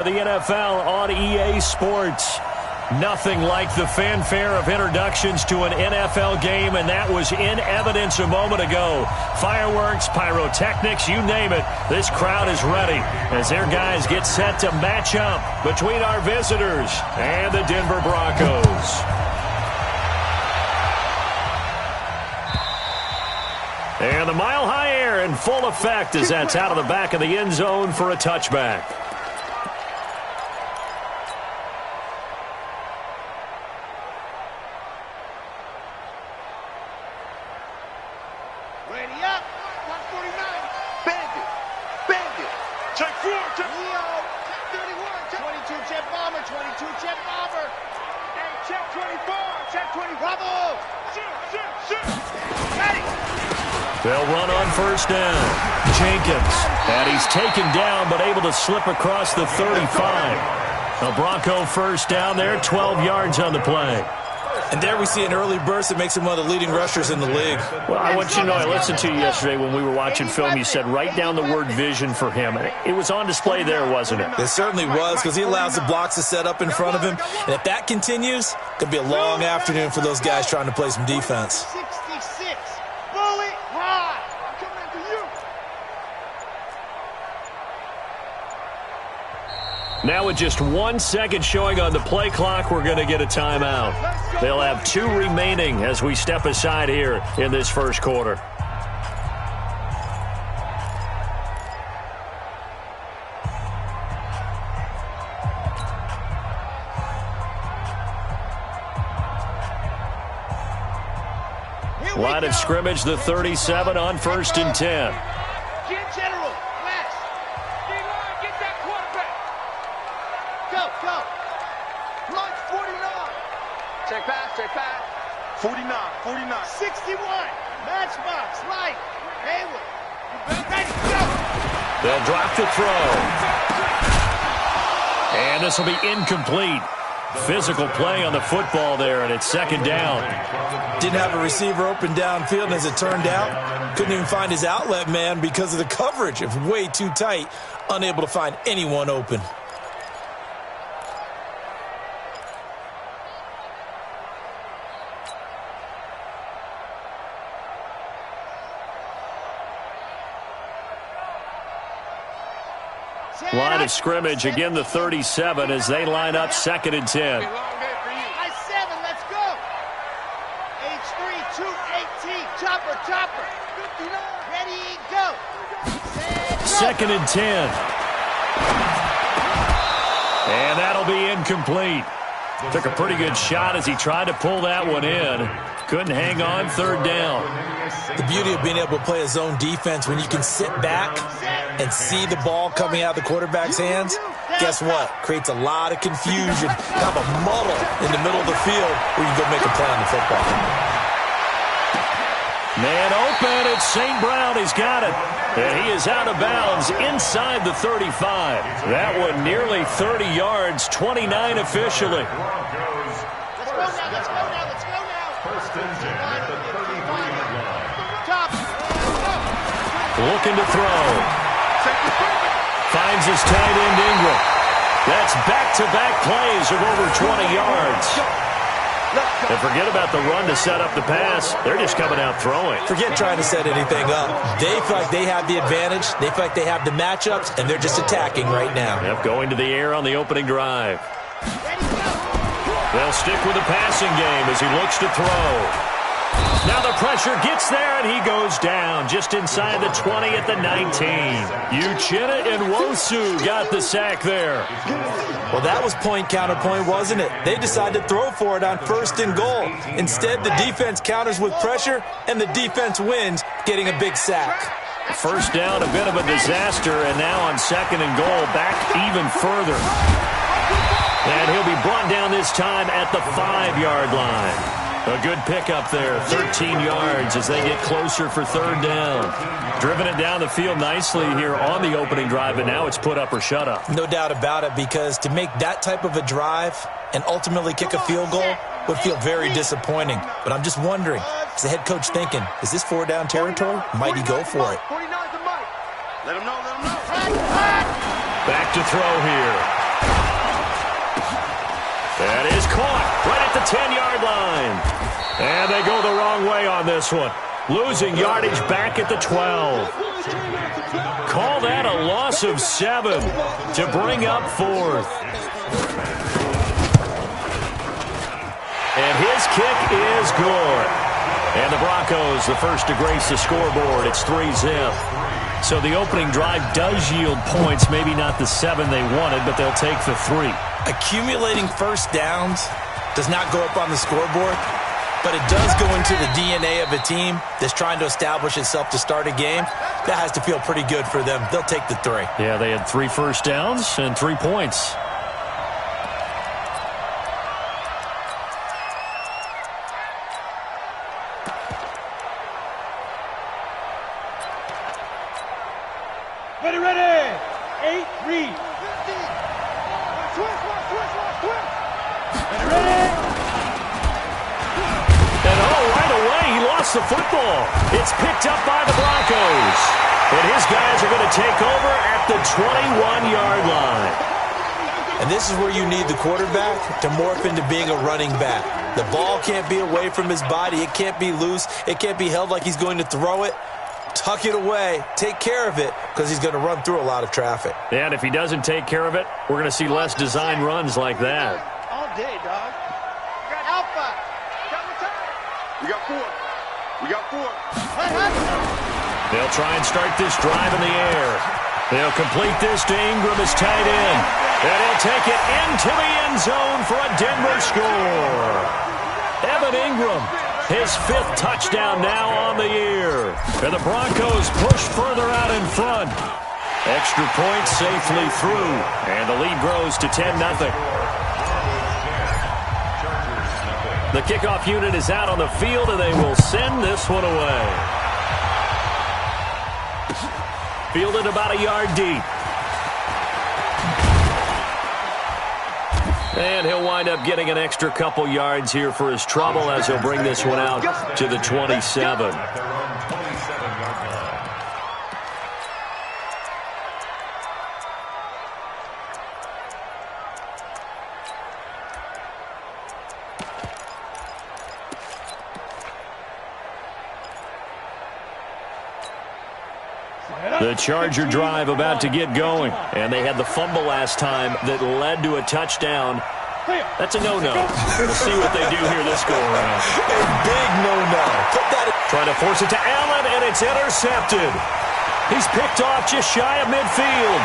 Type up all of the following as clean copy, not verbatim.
The NFL on EA Sports. Nothing like the fanfare of introductions to an NFL game, and that was in evidence a moment ago. Fireworks, pyrotechnics, you name it. This crowd is ready as their guys get set to match up between our visitors and the Denver Broncos. And the mile-high air in full effect as that's out of the back of the end zone for a touchback. They'll run on first down. Jenkins. And he's taken down but able to slip across the 35. A Bronco first down there, 12 yards on the play. And there we see an early burst that makes him one of the leading rushers in the league. Well, I want you to know, I listened to you yesterday when we were watching film. You said write down the word vision for him. It was on display there, wasn't it? It certainly was, because he allows the blocks to set up in front of him. And if that continues, it could be a long afternoon for those guys trying to play some defense. Now with just 1 second showing on the play clock, we're going to get a timeout. They'll have 2 remaining as we step aside here in this first quarter. Line of scrimmage, the 37 on 1st and 10. Check back. 49. 61. Matchbox. Right. Haywood. Ready, go. They'll drop the throw. And this will be incomplete. Physical play on the football there, and it's second down. Didn't have a receiver open downfield, and as it turned out, couldn't even find his outlet man because of the coverage. It was way too tight, unable to find anyone open. Line of scrimmage, again the 37 as they line up 2nd and 10. I-7, let's go. H3, 218, chopper. 59, ready, go. 2nd and 10. And that'll be incomplete. Took a pretty good shot as he tried to pull that one in. Couldn't hang on, 3rd down. The beauty of being able to play a zone defense when you can sit back and see the ball coming out of the quarterback's hands, guess what? Creates a lot of confusion, kind of a muddle in the middle of the field where you can go make a play on the football. Man open, it's St. Brown, he's got it. And he is out of bounds inside the 35. That one nearly 30 yards, 29 officially. Let's go now. First and 10 at the 35-yard line. Looking to throw. Finds his tight end Ingram. That's back-to-back plays of over 20 yards. And forget about the run to set up the pass. They're just coming out throwing. Forget trying to set anything up. They feel like they have the advantage. They feel like they have the matchups, and they're just attacking right now. Yep, going to the air on the opening drive. They'll stick with the passing game as he looks to throw. Now the pressure gets there, and he goes down just inside the 20 at the 19. Uchenna and Wosu got the sack there. Well, that was point counterpoint, wasn't it? They decided to throw for it on 1st and goal. Instead, the defense counters with pressure, and the defense wins, getting a big sack. First down, a bit of a disaster, and now on 2nd and goal, back even further. And he'll be brought down this time at the 5-yard line. A good pickup there, 13 yards as they get closer for 3rd down. Driven it down the field nicely here on the opening drive, but now it's put up or shut up. No doubt about it, because to make that type of a drive and ultimately kick a field goal would feel very disappointing. But I'm just wondering, is the head coach thinking, is this 4-down territory? Might he go for it? Let him know. Back to throw here. And they go the wrong way on this one. Losing yardage back at the 12. Call that a loss of 7 to bring up 4th. And his kick is good. And the Broncos, the first to grace the scoreboard. It's 3-zip. So the opening drive does yield points. Maybe not the 7 they wanted, but they'll take the 3. Accumulating first downs does not go up on the scoreboard, but it does go into the DNA of a team that's trying to establish itself to start a game. That has to feel pretty good for them. They'll take the 3. Yeah, they had 3 first downs and 3 points. Ready. 8, read. Switch. Ready. And right away, he lost the football. It's picked up by the Broncos. And his guys are going to take over at the 21-yard line. And this is where you need the quarterback to morph into being a running back. The ball can't be away from his body. It can't be loose. It can't be held like he's going to throw it. Tuck it away. Take care of it because he's going to run through a lot of traffic. Yeah, and if he doesn't take care of it, we're going to see less design runs like that. All day, dog. Alpha. We got 4. They'll try and start this drive in the air. They'll complete this to Ingram as tight end. And he'll take it into the end zone for a Denver score. Evan Ingram, his 5th touchdown now on the year. And the Broncos push further out in front. Extra point safely through. And the lead grows to 10-0. The kickoff unit is out on the field, and they will send this one away. Fielded about a yard deep. And he'll wind up getting an extra couple yards here for his trouble as he'll bring this one out to the 27. The Charger drive about to get going. And they had the fumble last time that led to a touchdown. That's a no-no. We'll see what they do here this go-around. A big no-no. Trying to force it to Allen, and it's intercepted. He's picked off just shy of midfield.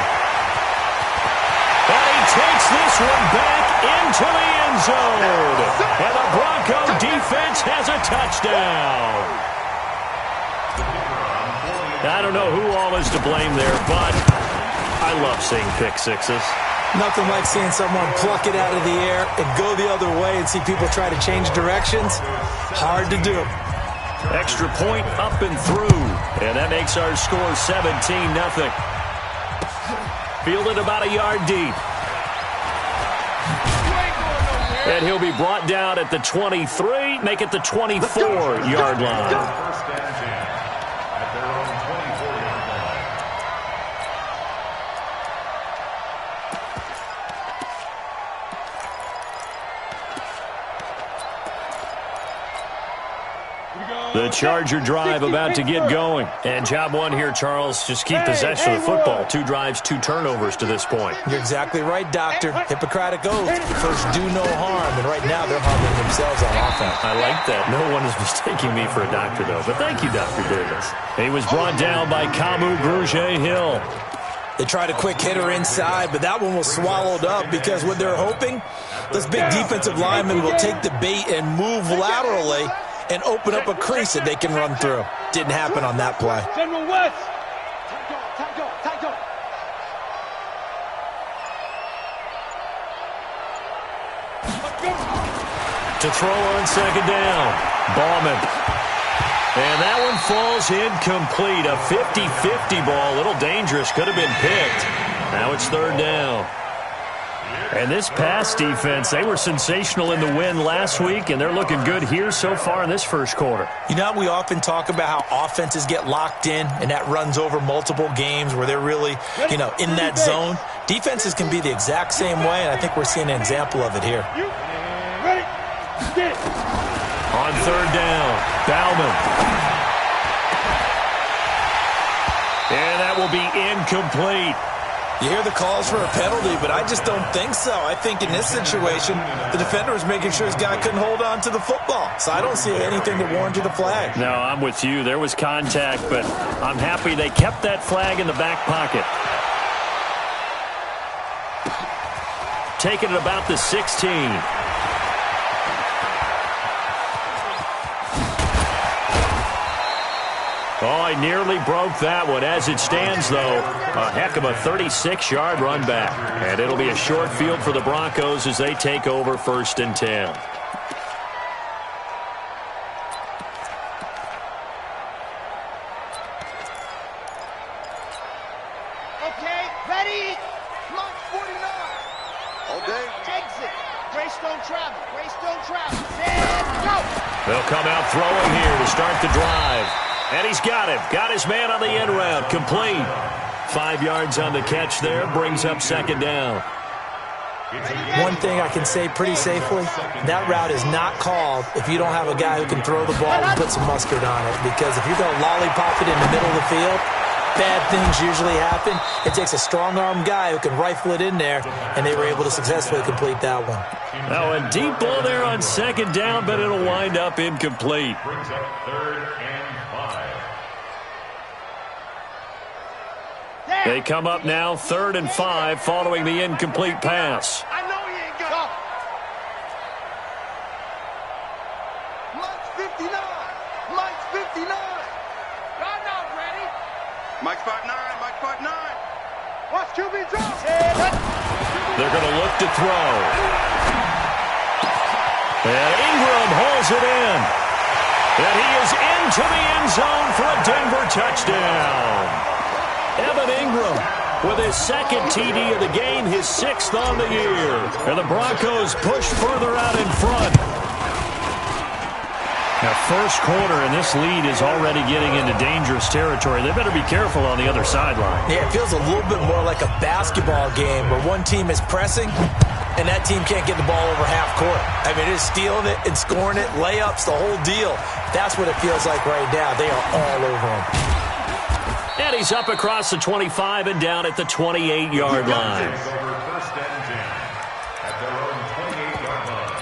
And he takes this one back into the end zone. And the Bronco defense has a touchdown. I don't know who all is to blame there, but I love seeing pick sixes. Nothing like seeing someone pluck it out of the air and go the other way and see people try to change directions. Hard to do. Extra point up and through, and that makes our score 17-0. Fielded about a yard deep. And he'll be brought down at the 23, make it the 24-yard line. The Charger drive about to get going. And job one here, Charles, just keep possession of the football. 2 drives, 2 turnovers to this point. You're exactly right, Doctor. Hippocratic oath. First, do no harm. And right now, they're harming themselves on offense. I like that. No one is mistaking me for a doctor, though. But thank you, Dr. Davis. He was brought down by Kamu Grugier-Hill. They tried a quick hitter inside, but that one was swallowed up because what they're hoping, those big defensive linemen will take the bait and move laterally and open up a crease that they can run through. Didn't happen on that play. General West. To throw on second down. Ballman. And that one falls incomplete. A 50-50 ball. A little dangerous. Could have been picked. Now it's third down. And this pass defense, they were sensational in the win last week, and they're looking good here so far in this first quarter. You know, we often talk about how offenses get locked in, and that runs over multiple games where they're really, in that zone. Defenses can be the exact same way, and I think we're seeing an example of it here. On third down, Bauman. And that will be incomplete. You hear the calls for a penalty, but I just don't think so. I think in this situation, the defender was making sure his guy couldn't hold on to the football. So I don't see anything that warranted a flag. No, I'm with you. There was contact, but I'm happy they kept that flag in the back pocket. Taking it about the 16. Oh, he nearly broke that one. As it stands, though, a heck of a 36-yard run back. And it'll be a short field for the Broncos as they take over 1st and 10. Okay, ready? Mark 49. All day. Takes it. Greystone travel. Greystone travel. Set, go. They'll come out throwing here to start the drive. And he's got him. Got his man on the end route. Complete. 5 yards on the catch there. Brings up 2nd down. One thing I can say pretty safely, that route is not called if you don't have a guy who can throw the ball and put some mustard on it. Because if you're going to lollipop it in the middle of the field, bad things usually happen. It takes a strong-arm guy who can rifle it in there, and they were able to successfully complete that one. Now a deep ball there on 2nd down, but it'll wind up incomplete. Brings up 3rd and 5. They come up now 3rd and 5 following the incomplete pass. I know he ain't got it. Mike's 59. Mike's 59. Y'all not ready. Mike's 5'9", Mike's 5'9". Watch QB drop. They're going to look to throw. And Ingram hauls it in. And he is into the end zone for a Denver touchdown. Evan Ingram with his 2nd TD of the game, his 6th on the year. And the Broncos push further out in front. Now, first quarter, and this lead is already getting into dangerous territory. They better be careful on the other sideline. Yeah, it feels a little bit more like a basketball game where one team is pressing and that team can't get the ball over half court. I mean, it is stealing it and scoring it, layups, the whole deal. That's what it feels like right now. They are all over them. And he's up across the 25 and down at the 28-yard line. Over 1st and 10 at their own 28-yard line.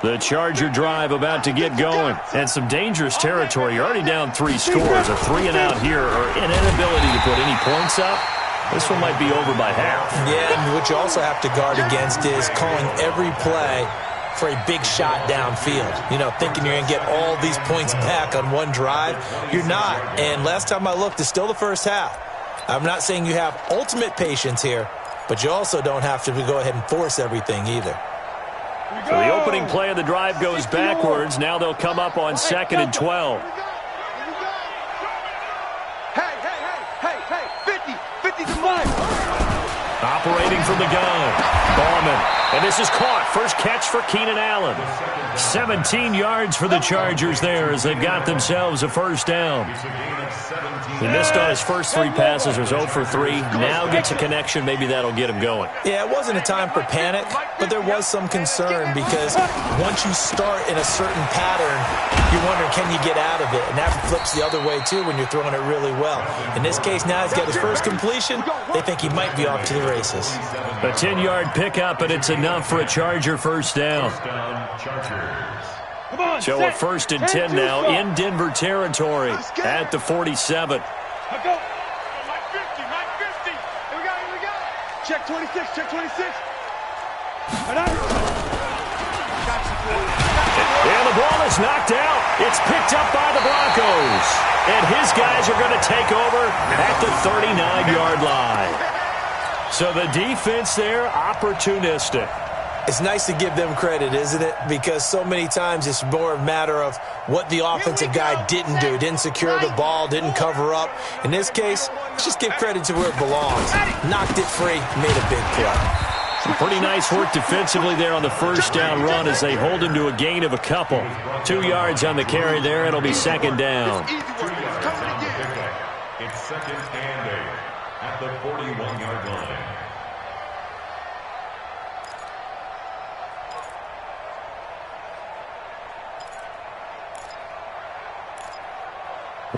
The Charger drive about to get going. And some dangerous territory. You're already down 3 scores. A 3-and-out here or an inability to put any points up. This one might be over by half. Yeah, and what you also have to guard against is calling every play for a big shot downfield. You know, thinking you're going to get all these points back on one drive. You're not. And last time I looked, it's still the first half. I'm not saying you have ultimate patience here, but you also don't have to go ahead and force everything either. So the opening play of the drive goes backwards. Now they'll come up on 2nd and 12. Hey, 50 to 5. Operating from the gun, Bauman. And this is caught. First catch for Keenan Allen. 17 yards for the Chargers there as they've got themselves a 1st down. He missed on his first 3 passes, was 0 for 3. Now gets a connection. Maybe that'll get him going. Yeah, it wasn't a time for panic, but there was some concern because once you start in a certain pattern, you're wondering, can you get out of it? And that flips the other way, too, when you're throwing it really well. In this case, now he's got his first completion. They think he might be off to the races. A 10-yard pickup, and it's enough for a Charger 1st down. So a 1st and 10 now in Denver territory at the 47. Mike 50. Here we go. Check 26, check 26. And the ball is knocked out. It's picked up by the Broncos. And his guys are going to take over at the 39-yard line. So the defense there, opportunistic. It's nice to give them credit, isn't it? Because so many times it's more a matter of what the offensive guy didn't do. Didn't secure the ball, didn't cover up. In this case, let's just give credit to where it belongs. Knocked it free, made a big play. Some pretty nice work defensively there on the 1st down run as they hold him to a gain of a couple. 2 yards on the carry there. It'll be 2nd down. It's 2nd and 8 at the 41-yard line.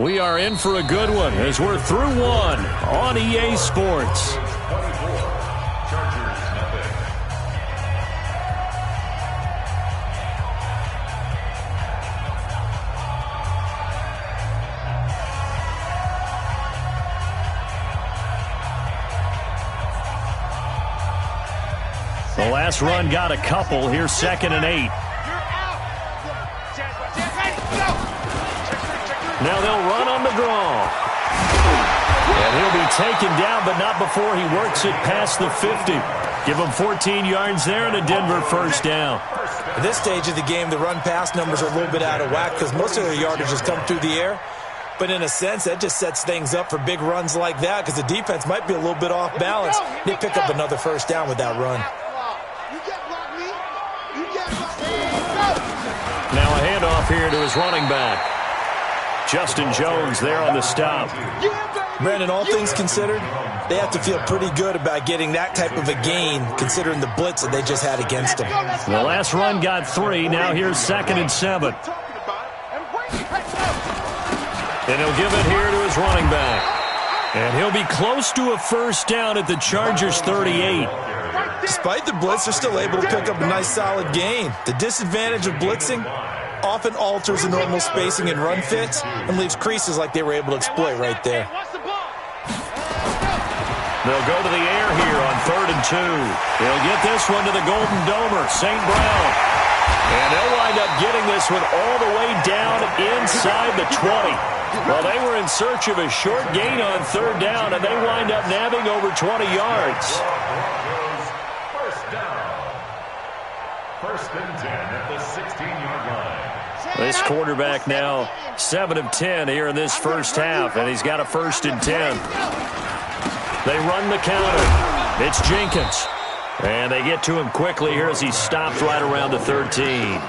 We are in for a good one as we're through one on EA Sports. The last run got a couple. Here's 2nd and 8. Now they'll run on the draw. And he'll be taken down, but not before he works it past the 50. Give him 14 yards there and a Denver first down. At this stage of the game, the run-pass numbers are a little bit out of whack because most of their yardage has come through the air. But in a sense, that just sets things up for big runs like that because the defense might be a little bit off balance. They pick up another first down with that run. Now a handoff here to his running back. Justin Jones there on the stop. Brandon, all things considered, they have to feel pretty good about getting that type of a gain considering the blitz that they just had against them. The last run got 3. Now here's 2nd and 7. And he'll give it here to his running back. And he'll be close to a first down at the Chargers 38. Despite the blitz, they're still able to pick up a nice solid gain. The disadvantage of blitzing often alters the normal spacing and run fits and leaves creases like they were able to exploit right there. They'll go to the air here on 3rd and 2. They'll get this one to the Golden Domer, St. Brown. And they'll wind up getting this one all the way down inside the 20. Well, they were in search of a short gain on 3rd down, and they wind up nabbing over 20 yards. First down. 1st and 10 at the 16-yard line. This quarterback now 7 of 10 here in this first half, and he's got a 1st and 10. They run the counter. It's Jenkins. And they get to him quickly here as he stops right around the 13.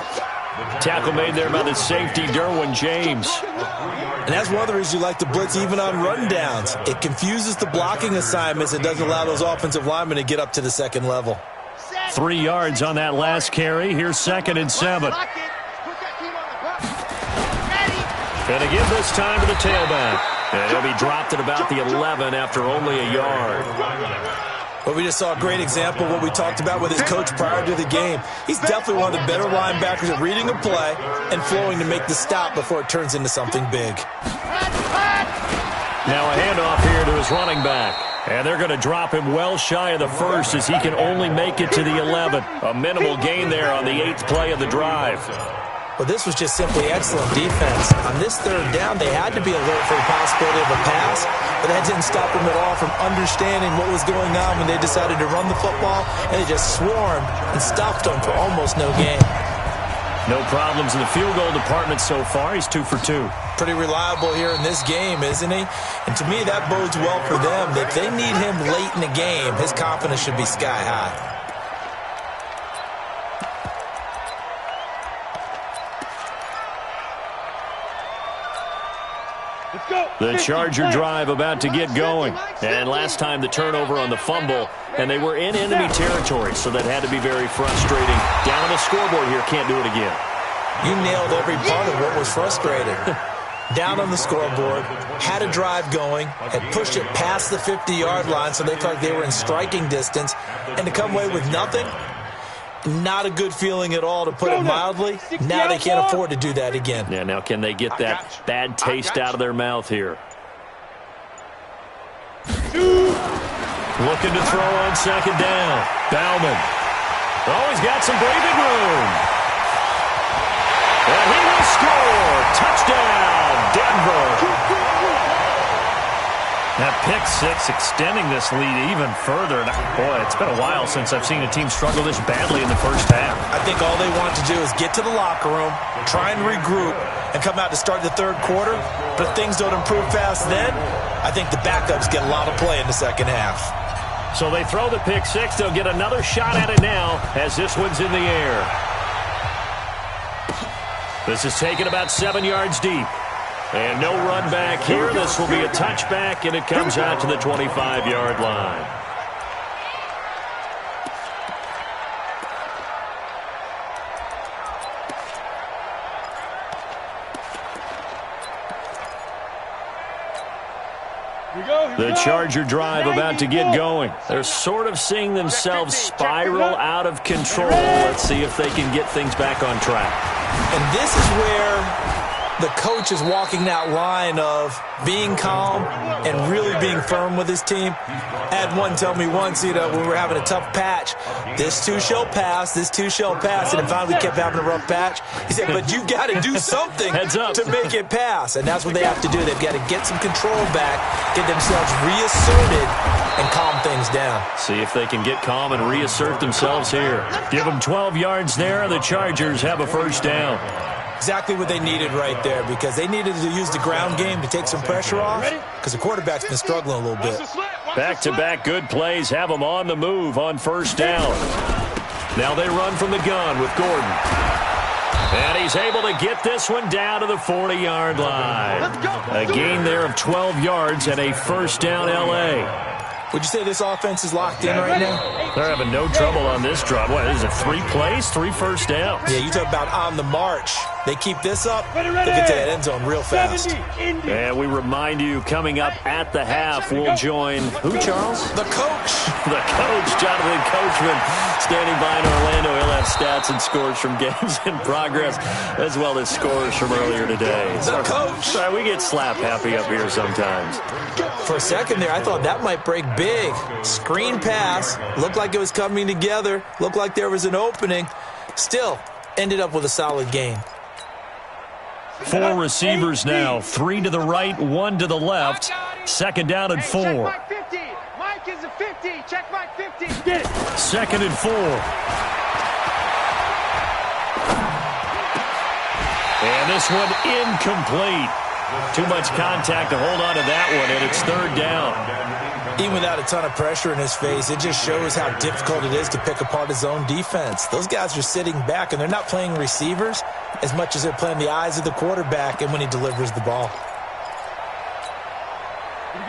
Tackle made there by the safety, Derwin James. And that's one of the reasons you like to blitz even on run downs. It confuses the blocking assignments and doesn't allow those offensive linemen to get up to the second level. 3 yards on that last carry. Here's 2nd and 7. And again this time to the tailback. And he'll be dropped at about the 11 after only a yard. But we just saw a great example of what we talked about with his coach prior to the game. He's definitely one of the better linebackers at reading a play and flowing to make the stop before it turns into something big. Now a handoff here to his running back. And they're going to drop him well shy of the 1st as he can only make it to the 11. A minimal gain there on the 8th play of the drive. Well, this was just simply excellent defense. On this 3rd down, they had to be alert for the possibility of a pass, but that didn't stop them at all from understanding what was going on when they decided to run the football, and they just swarmed and stopped them for almost no gain. No problems in the field goal department so far. He's 2 for 2. Pretty reliable here in this game, isn't he? And to me, that bodes well for them. If they need him late in the game, his confidence should be sky high. The Charger drive about to get going. And last time the turnover on the fumble, and they were in enemy territory, so that had to be very frustrating. Down on the scoreboard here, can't do it again. You nailed every part of what was frustrating. Down on the scoreboard, had a drive going, had pushed it past the 50-yard line so they felt like they were in striking distance, and to come away with nothing, not a good feeling at all, to put it mildly. Now they can't afford to do that again. Yeah, now can they get that bad taste out of their mouth here? Looking to throw on 2nd down. Bauman. Oh, he's got some breathing room. And he will score. Touchdown, Denver. That pick 6 extending this lead even further. And boy, it's been a while since I've seen a team struggle this badly in the first half. I think all they want to do is get to the locker room, try and regroup, and come out to start the 3rd quarter. But if things don't improve fast then, I think the backups get a lot of play in the second half. So they throw the pick 6. They'll get another shot at it now as this one's in the air. This is taken about 7 yards deep. And no run back here. This will be a touchback, and it comes out to the 25-yard line. The Charger drive about to get going. They're sort of seeing themselves spiral out of control. Let's see if they can get things back on track. And this is where the coach is walking that line of being calm and really being firm with his team. I had one tell me once, when we were having a tough patch, this too shall pass, this too shall pass, and then finally we kept having a rough patch. He said, but you got to do something to make it pass, and that's what they have to do. They've got to get some control back, get themselves reasserted, and calm things down. See if they can get calm and reassert themselves here. Give them 12 yards there. The Chargers have a first down. Exactly what they needed right there, because they needed to use the ground game to take some pressure off, because the quarterback's been struggling a little bit. Back-to-back good plays have them on the move on first down. Now they run from the gun with Gordon. And he's able to get this one down to the 40-yard line. A gain there of 12 yards and a first down L.A. Would you say this offense is locked in right now? They're having no trouble on this drive. What, is it 3 plays, 3 first downs? Yeah, you talk about on the march. They keep this up, they'll get to that end zone real fast. And we remind you, coming up at the half, we'll join who, Charles? The coach. The coach, Jonathan Coachman, standing by in Orlando. He'll have stats and scores from games in progress, as well as scores from earlier today. The coach. Sorry, we get slap happy up here sometimes. For a second there, I thought that might break big. Screen pass. Looked like it was coming together. Looked like there was an opening. Still, ended up with a solid gain. 4 receivers now. 3 to the right, 1 to the left. Second down and 4. Check Mike 50. Mike is a 50. Check Mike 50. Get it. Second and 4. And this one incomplete. Too much contact to hold on to that one, and it's third down. Even without a ton of pressure in his face, it just shows how difficult it is to pick apart his own defense. Those guys are sitting back, and they're not playing receivers as much as they're playing the eyes of the quarterback and when he delivers the ball.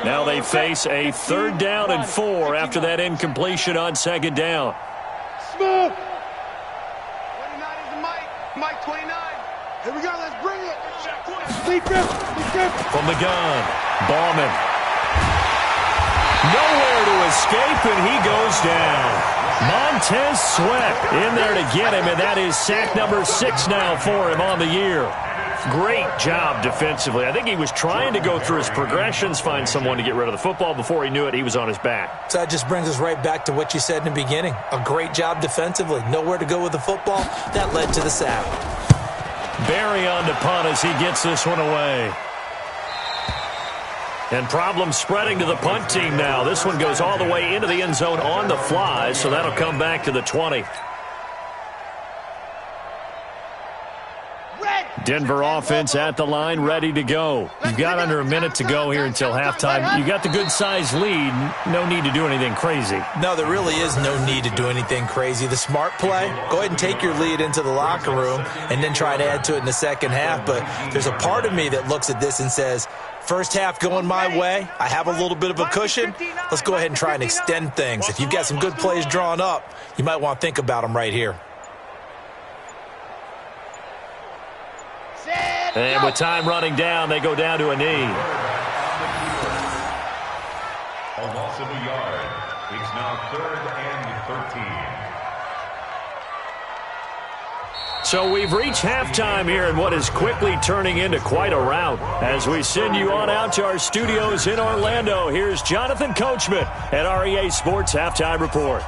Now they face a third down and 4 after that incompletion on second down. Smooth. 29 is the Mike. Mike 29. Here we go. Let's bring it. From the gun, Ballman. Nowhere to escape, and he goes down. Montez Sweat in there to get him, and that is sack number 6 now for him on the year. Great job defensively. I think he was trying to go through his progressions, find someone to get rid of the football. Before he knew it, he was on his back. So that just brings us right back to what you said in the beginning. A great job defensively. Nowhere to go with the football. That led to the sack. Barry on to punt as he gets this one away. And problems spreading to the punt team now. This one goes all the way into the end zone on the fly, so that'll come back to the 20. Denver offense at the line, ready to go. You've got under a minute to go here until halftime. You got the good-sized lead. No need to do anything crazy. No, there really is no need to do anything crazy. The smart play, go ahead and take your lead into the locker room and then try to add to it in the second half. But there's a part of me that looks at this and says, first half going my way, I have a little bit of a cushion. Let's go ahead and try and extend things. If you've got some good plays drawn up, you might want to think about them right here. And with time running down, they go down to a knee. A loss of a yard. It's now 3rd and 13. So we've reached halftime here in what is quickly turning into quite a rout. As we send you on out to our studios in Orlando, here's Jonathan Coachman at REA Sports Halftime Report.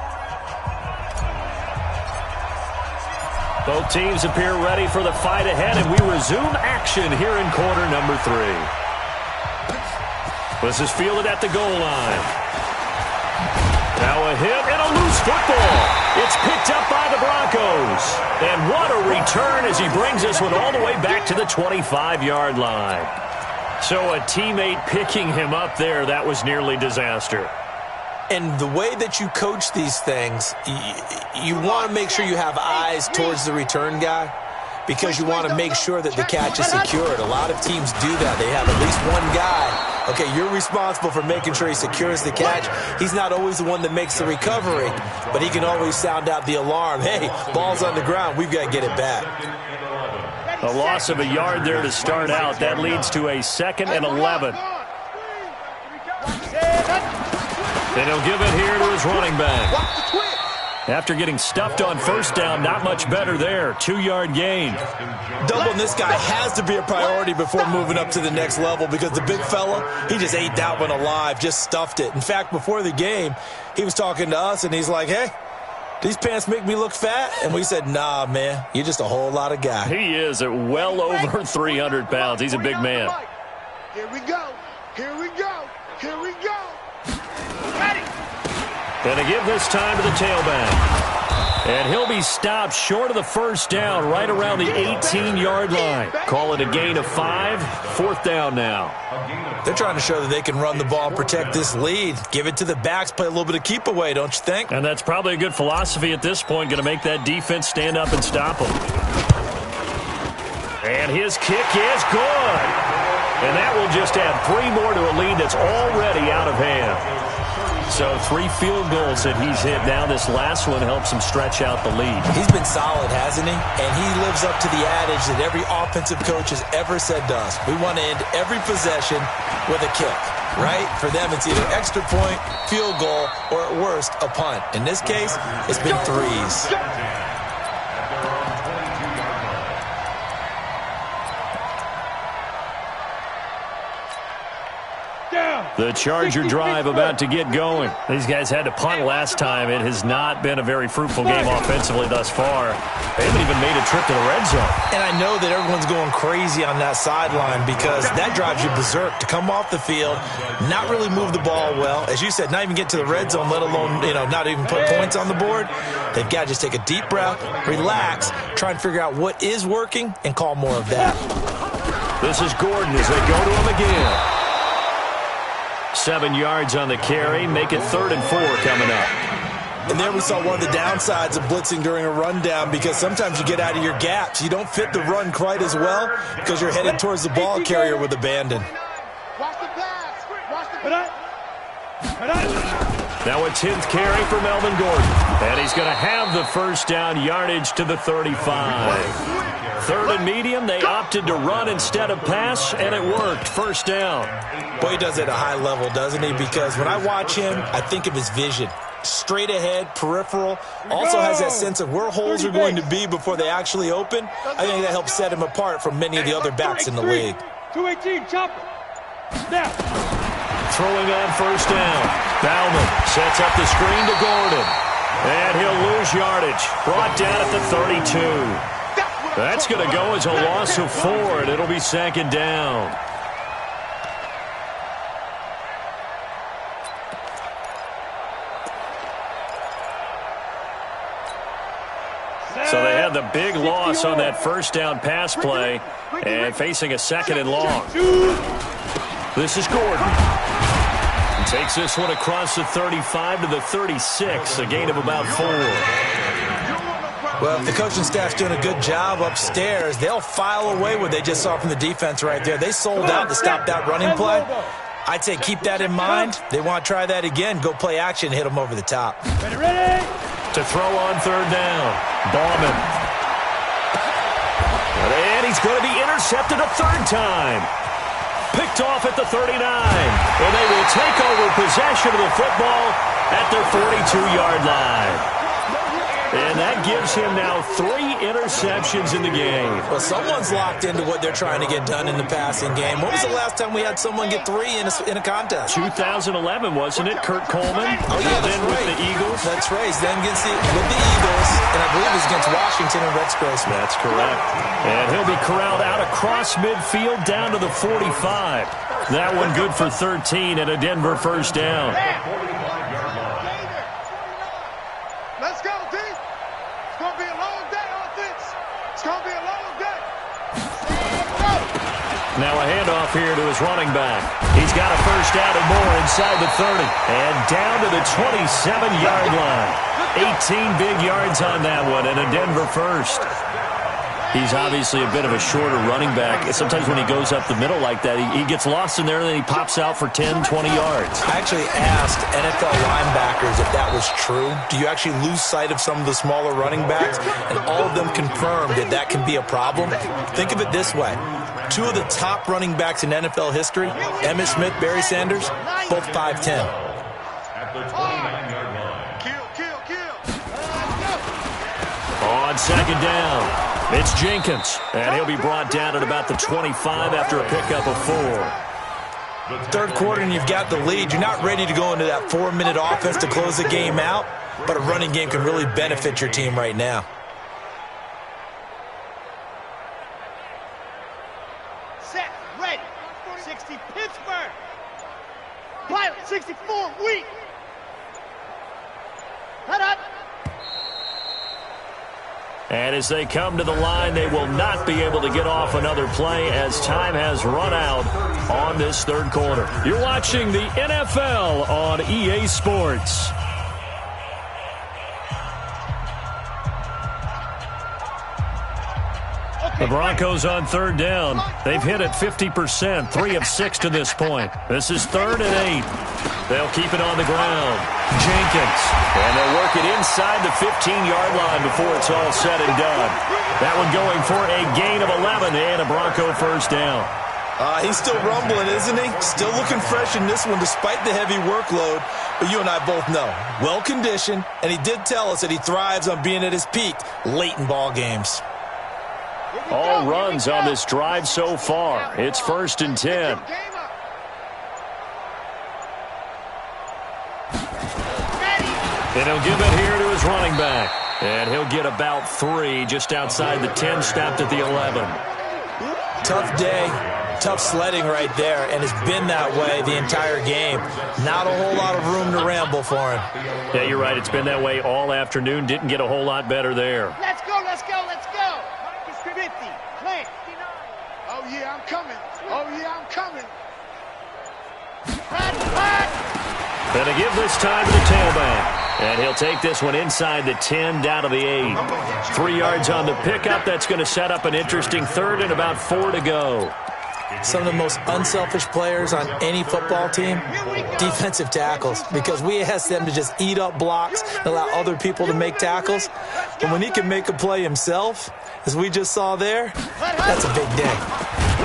Both teams appear ready for the fight ahead, and we resume action here in quarter number 3. This is fielded at the goal line. Now a hit and a loose football. It's picked up by the Broncos. And what a return as he brings this one all the way back to the 25-yard line. So a teammate picking him up there, that was nearly disaster. And the way that you coach these things, you want to make sure you have eyes towards the return guy, because you want to make sure that the catch is secured. A lot of teams do that. They have at least one guy. Okay, you're responsible for making sure he secures the catch. He's not always the one that makes the recovery, but he can always sound out the alarm. Hey, ball's on the ground. We've got to get it back. A loss of a yard there to start out. That leads to a 2nd and 11. And he'll give it here to his running back. After getting stuffed on first down, not much better there. 2-yard gain. Doubling this guy has to be a priority before moving up to the next level because the big fella, he just ate that one alive, just stuffed it. In fact, before the game, he was talking to us, and he's like, hey, these pants make me look fat? And we said, nah, man, you're just a whole lot of guy. He is at well over 300 pounds. He's a big man. Here we go. Here we go. Here we go. Ready. And to give this time to the tailback. And he'll be stopped short of the first down right around the 18-yard line. Call it a gain of 5. 4th down now. They're trying to show that they can run the ball and protect this lead. Give it to the backs, play a little bit of keep away, don't you think? And that's probably a good philosophy at this point, going to make that defense stand up and stop them. And his kick is good. And that will just add 3 more to a lead that's already out of hand. So 3 field goals that he's hit now. This last one helps him stretch out the lead. He's been solid, hasn't he? And he lives up to the adage that every offensive coach has ever said to us. We want to end every possession with a kick, right? For them, it's either extra point, field goal, or at worst, a punt. In this case, it's been 3s. The Charger drive about to get going. These guys had to punt last time. It has not been a very fruitful game offensively thus far. They haven't even made a trip to the red zone. And I know that everyone's going crazy on that sideline because that drives you berserk to come off the field, not really move the ball well. As you said, not even get to the red zone, let alone, not even put points on the board. They've got to just take a deep breath, relax, try and figure out what is working, and call more of that. This is Gordon as they go to him again. 7 yards on the carry. Make it 3rd and 4 coming up. And there we saw one of the downsides of blitzing during a rundown because sometimes you get out of your gaps. You don't fit the run quite as well because you're headed towards the ball carrier with abandon. Watch the pass. Watch the Now a 10th carry for Melvin Gordon. And he's going to have the first down yardage to the 35. 3rd and medium. They opted to run instead of pass, and it worked. First down. Boy, he does it at a high level, doesn't he? Because when I watch him, I think of his vision. Straight ahead, peripheral. Also has that sense of where holes are going to be before they actually open. I think that helps set him apart from many of the other backs in the league. 218, chopper. Now. Throwing on first down. Bauman sets up the screen to Gordon. And he'll lose yardage. Brought down at the 32. That's going to go as a loss of 4, and it'll be 2nd down. So they had the big loss on that first down pass play and facing a 2nd and long. This is Gordon. He takes this one across the 35 to the 36, a gain of about 4. Well, if the coaching staff's doing a good job upstairs, they'll file away what they just saw from the defense right there. They sold out to stop that running play. I'd say keep that in mind. They want to try that again. Go play action, hit them over the top. Ready? To throw on 3rd down. Bauman. And he's going to be intercepted a 3rd time. Picked off at the 39. And they will take over possession of the football at their 42-yard line. And that gives him now 3 interceptions in the game. Well, someone's locked into what they're trying to get done in the passing game. When was the last time we had someone get 3 in a contest? 2011, wasn't it? Kurt Coleman. Oh, yeah, then with the Eagles. That's right. Then with the Eagles, and I believe he's against Washington and Rex Grossman. That's correct. And he'll be corralled out across midfield down to the 45. That one good for 13 and a Denver first down. Let's go, D. It's going to be a long day, offense. It's going to be a long day. Now a handoff here to his running back. He's got a first down and more inside the 30. And down to the 27-yard line. 18 big yards on that one and a Denver first. He's obviously a bit of a shorter running back. Sometimes when he goes up the middle like that, he gets lost in there, and then he pops out for 10, 20 yards. I actually asked NFL linebackers if that was true. Do you actually lose sight of some of the smaller running backs? And all of them confirmed that that can be a problem. Think of it this way. Two of the top running backs in NFL history, Emmitt Smith, Barry Sanders, both 5'10". At the 29-yard line. Kill. On second down, it's Jenkins, and he'll be brought down at about the 25 after a pickup of 4. Third quarter and you've got the lead. You're not ready to go into that 4-minute offense to close the game out, but a running game can really benefit your team right now. Set, ready. 60 Pittsburgh. Pilot 64 weak. Head up. And as they come to the line, they will not be able to get off another play as time has run out on this third quarter. You're watching the NFL on EA Sports. The Broncos on third down. They've hit it 50%, 3 of 6 to this point. This is 3rd and 8. They'll keep it on the ground. Jenkins. And they'll work it inside the 15-yard line before it's all said and done. That one going for a gain of 11 and a Bronco first down. He's still rumbling, isn't he? Still looking fresh in this one despite the heavy workload. But you and I both know, well-conditioned, and he did tell us that he thrives on being at his peak late in ball games. All runs on this drive so far. It's 1st and 10. And he'll give it here to his running back. And he'll get about 3 just outside the 10, stopped at the 11. Tough day, tough sledding right there, and it's been that way the entire game. Not a whole lot of room to ramble for him. Yeah, you're right. It's been that way all afternoon. Didn't get a whole lot better there. Let's go. 50. Plant. Oh, yeah, I'm coming. And to give this time to the tailback. And he'll take this one inside the 10, down to the 8. 3 yards on the pickup. That's going to set up an interesting 3rd and about 4 to go. Some of the most unselfish players on any football team, defensive tackles, because we ask them to just eat up blocks and allow other people to make tackles. But when he can make a play himself, as we just saw there, that's a big day.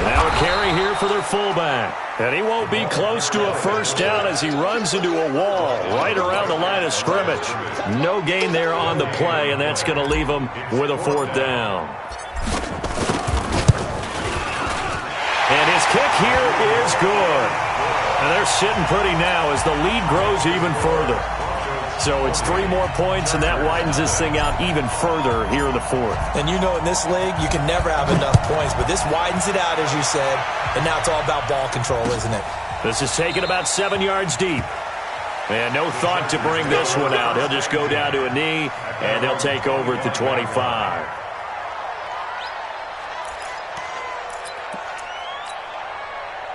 Now a carry here for their fullback. And he won't be close to a first down as he runs into a wall right around the line of scrimmage. No gain there on the play, and that's going to leave him with a 4th down. And his kick here is good. And they're sitting pretty now as the lead grows even further. So it's 3 more points, and that widens this thing out even further here in the 4th. And you know in this league, you can never have enough points, but this widens it out, as you said, and now it's all about ball control, isn't it? This is taken about 7 yards deep. And no thought to bring this one out. He'll just go down to a knee, and they'll take over at the 25.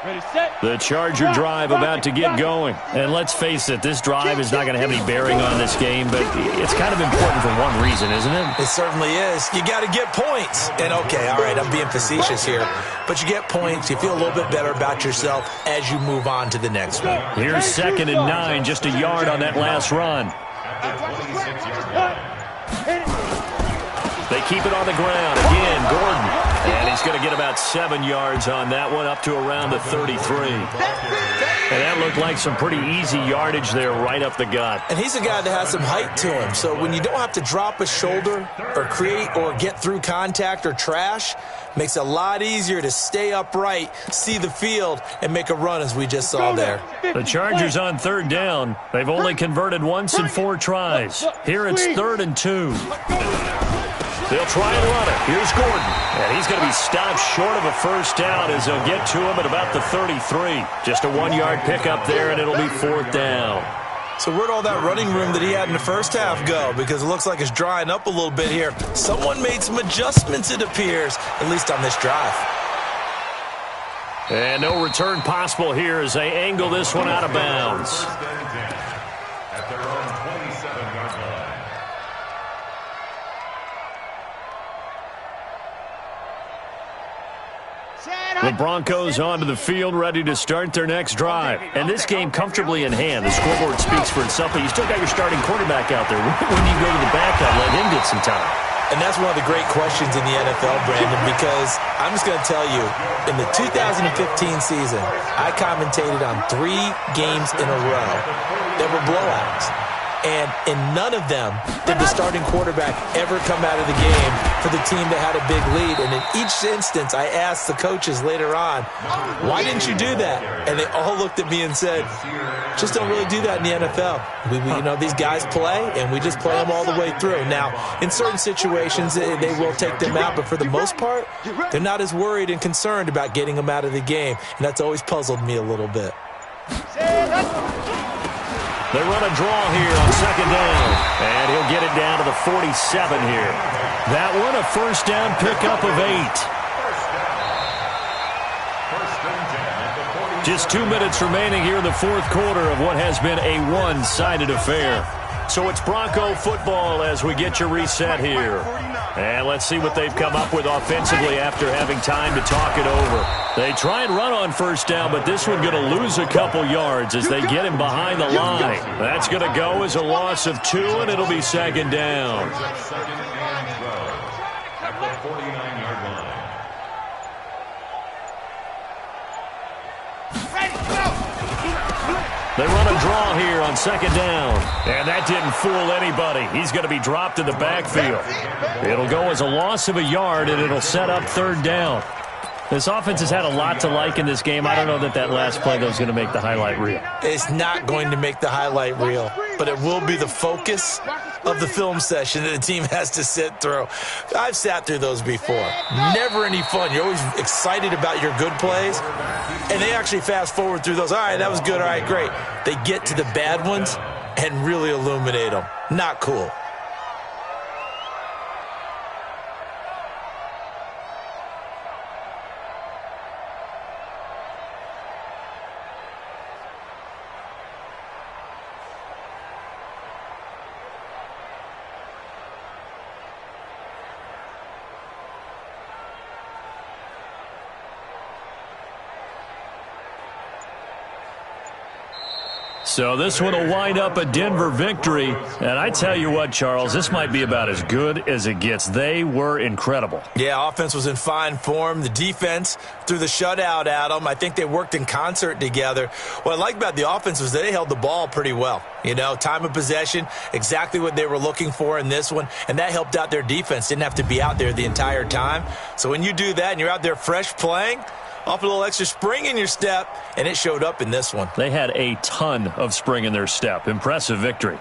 Ready, set. The Charger drive about to get going. And let's face it, this drive is not going to have any bearing on this game, but it's kind of important for one reason, isn't it? It certainly is. You got to get points. And okay, all right, I'm being facetious here, but you get points. You feel a little bit better about yourself as you move on to the next one. Here's 2nd and 9, just a yard on that last run. They keep it on the ground. Again, Gordon. And he's going to get about 7 yards on that one, up to around the 33. And that looked like some pretty easy yardage there right up the gut. And he's a guy that has some height to him. So when you don't have to drop a shoulder or create or get through contact or trash, makes it a lot easier to stay upright, see the field, and make a run as we just saw there. The Chargers on 3rd down. They've only converted once in 4 tries. Here it's 3rd and 2. They'll try and run it. Here's Gordon. And he's going to be stopped short of a first down as they'll get to him at about the 33. Just a 1-yard pickup there, and it'll be 4th down. So where'd all that running room that he had in the first half go? Because it looks like it's drying up a little bit here. Someone made some adjustments, it appears, at least on this drive. And no return possible here as they angle this one out of bounds. At their own 27-yard line. The Broncos onto the field, ready to start their next drive. And this game comfortably in hand. The scoreboard speaks for itself, but you still got your starting quarterback out there. When do you go to the backup, let him get some time? And that's one of the great questions in the NFL, Brandon, because I'm just going to tell you, in the 2015 season, I commentated on 3 games in a row that were blowouts. And in none of them did the starting quarterback ever come out of the game for the team that had a big lead. And in each instance, I asked the coaches later on, why didn't you do that? And they all looked at me and said, just don't really do that in the NFL. These guys play, and we just play them all the way through. Now, in certain situations, they will take them out, but for the most part, they're not as worried and concerned about getting them out of the game. And that's always puzzled me a little bit. They run a draw here on second down, and he'll get it down to the 47 here. That one a first down pickup of 8. Just 2 minutes remaining here in the fourth quarter of what has been a one-sided affair. So it's Bronco football as we get your reset here. And let's see what they've come up with offensively after having time to talk it over. They try and run on first down, but this one going to lose a couple yards as they get him behind the line. That's going to go as a loss of 2, and it'll be second down. At the 49-yard line. They run a draw here on second down. And that didn't fool anybody. He's going to be dropped in the backfield. It'll go as a loss of a yard, and it'll set up third down. This offense has had a lot to like in this game. I don't know that last play, though, is going to make the highlight reel. It's not going to make the highlight reel, but it will be the focus of the film session that the team has to sit through. I've sat through those before. Never any fun. You're always excited about your good plays, and they actually fast forward through those. All right, that was good. All right, great. They get to the bad ones and really illuminate them. Not cool. So this one will wind up a Denver victory. And I tell you what, Charles, this might be about as good as it gets. They were incredible. Yeah, offense was in fine form. The defense threw the shutout at them. I think they worked in concert together. What I like about the offense was that they held the ball pretty well. Time of possession, exactly what they were looking for in this one. And that helped out their defense. Didn't have to be out there the entire time. So when you do that and you're out there fresh playing, off a little extra spring in your step, and it showed up in this one. They had a ton of spring in their step. Impressive victory.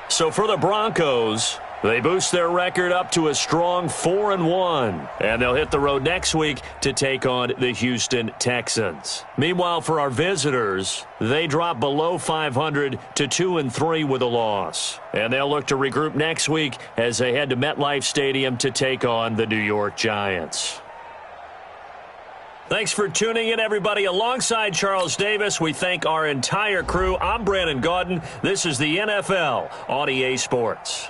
So for the Broncos, they boost their record up to a strong 4-1, and they'll hit the road next week to take on the Houston Texans. Meanwhile, for our visitors, they drop below 500 to 2-3 with a loss, and they'll look to regroup next week as they head to MetLife Stadium to take on the New York Giants. Thanks for tuning in, everybody. Alongside Charles Davis, we thank our entire crew. I'm Brandon Gaudin. This is the NFL on EA Sports.